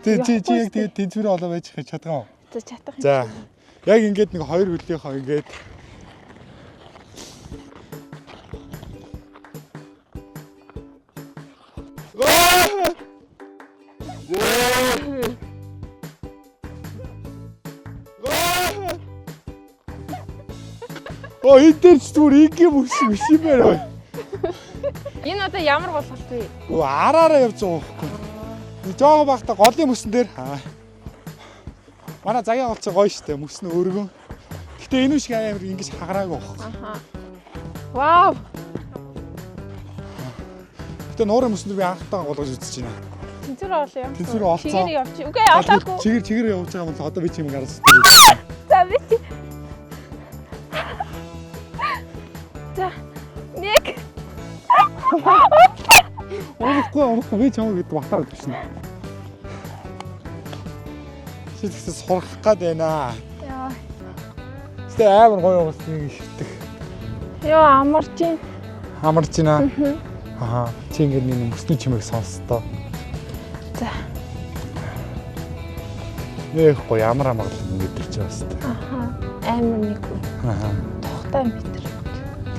Чи яг тэгээд тэнцвэрээ олоо байж чадах юм. За чадах юм. За. Яг ингээд нэг хоёр хөлийнхөө ингээд Эдгээр ч зүгээр ингийн мөс юм байна. Энэ одоо ямар болголт вэ? Араараа явж байгаа байхгүй. Жоо багта голын мөсөн дээр манай цагийн голцоо гоё штэ мөс нь өргөн. Гэтэ энэ шиг амар ингэж хагараагүй байхгүй. Вау. Гэтэ нуурын мөсөн дээр би анхтаа голгож үзэж байна. Тэнцвэр олоо юм. Тэнцвэр олцоо. Чигээр явчих. Үгүй олоогүй. Чигээр явж байгаа юм бол одоо би чимэг араас. За би. За. Нэг. Онохгүй би чамаг гэдэг батаар тавьчихна. Чи тэгсэн сурах гээд байна. Яа. Тэ амар гоё болсон ихтэй. Яа амарчин. Амарч байна. Чи ингээд миний мөсний чимээг сонссоо. За. Нэх гоё амар амгалан мэдэрч байгаа хэвээр. Амар нэг. Тухтай метр.